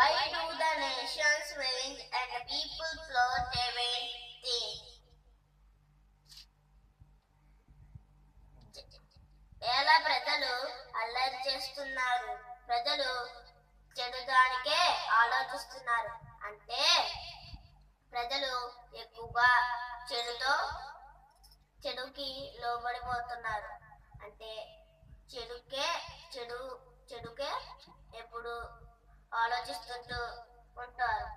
Why do the nations rage and the people plot a vain thing? ఎలా ప్రజలు అల్లరి చేస్తున్నారు, ప్రజలు చెడుదానికే ఆలోచిస్తున్నారు. అంటే ప్రజలు ఎక్కువగా చెడుకి లోబడిపోతున్నారు. అంటే చెడుకే ఎప్పుడు ఆలోచిస్తుంటూ ఉంటారు.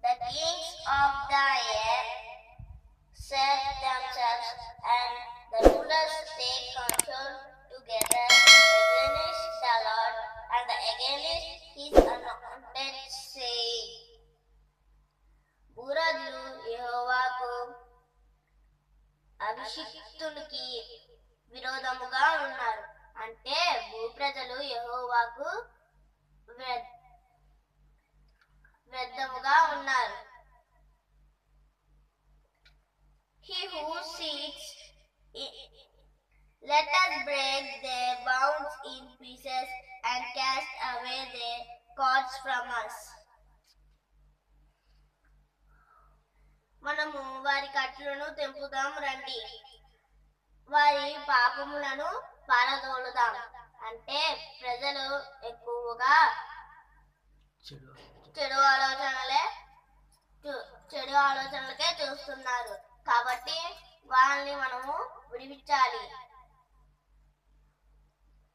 The kings of the earth set themselves and the rulers take counsel together against the Lord and against his anointed, saying, భూరాజులు యెహోవాకు అభిషిక్తునికి విరోధముగా ఉన్నారు. అంటే భూప్రజలు యెహోవాకు విరుద్ధముగా ఉన్నారు. He who sits, let us break their bounds in pieces and cast away their cords from us. మనము వారి కట్లను తెంపుదాం రండి, వారి పాపములను పారదోలుదాం. అంటే ప్రజలు ఎక్కువగా చెడు ఆలోచనలకే చూస్తున్నారు. కాబట్టి వాళ్ళని మనము విడిపించాలి.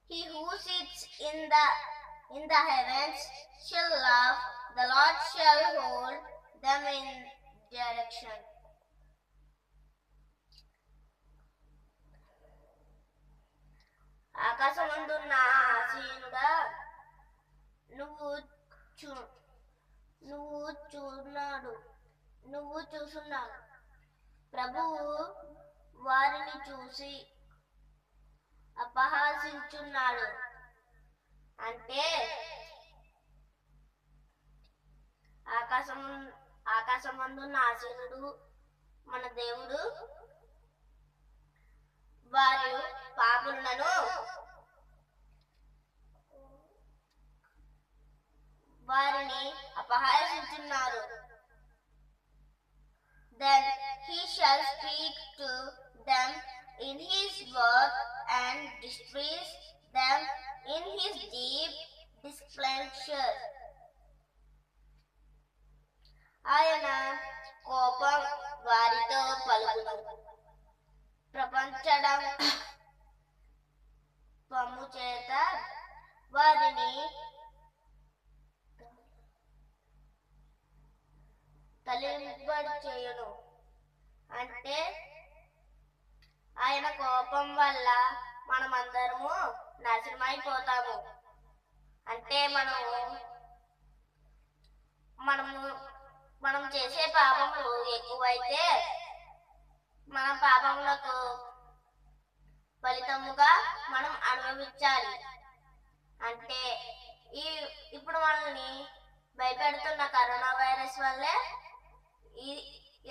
He who sits in the heavens shall laugh, the Lord shall hold them in direction. ఆకాశమందున్న ఆసీనుడా, నువ్వు చూస్తున్నావు. ప్రభువు వారిని చూసి అపహాసించున్నాడు. అంటే ఆకాశమందున్న ఆసీనుడు మన దేవుడు వారిని అపహాసించున్నారు. Then he shall speak to them in his wrath and distress them in his deep displeasure. ఆయన కోపం వారితో పలుకును, ప్రపంచడం పమ్ము చేత వారిని తలింపడి చేయును. అంటే ఆయన కోపం వల్ల మనమందరము నాశనమైపోతాము. అంటే మనం చేసే పాపములు ఎక్కువైతే మన పాపములకు ఫలితముగా మనం అనుభవించాలి. అంటే ఇప్పుడు మనల్ని భయపెడుతున్న కరోనా వైరస్ వల్లే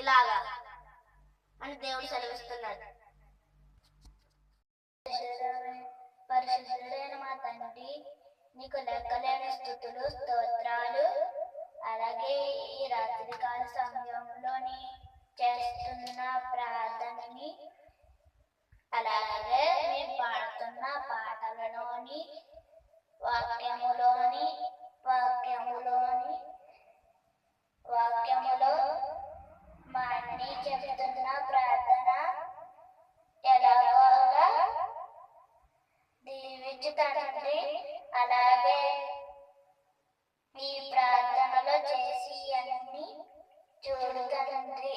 ఇలాగా అని దేవుడు సెలవిస్తున్నాడు. పరిశుద్ధుడైన మా తండ్రి, నీకు లెక్కలేని స్తుతులు, స్తోత్రాలు. అలాగే ఈ రాత్రికాల సమయంలోని చేస్తున్న ప్రార్థనని, అలాగే మేము పాడుతున్న పాటలలోని వాక్యములో మా అన్ని చెప్తున్న ప్రార్థన ఎలాగోలా దీవించు తండ్రి. అలాగే ఈ ప్రార్థనలో చేసి అన్ని చూడు తండ్రి.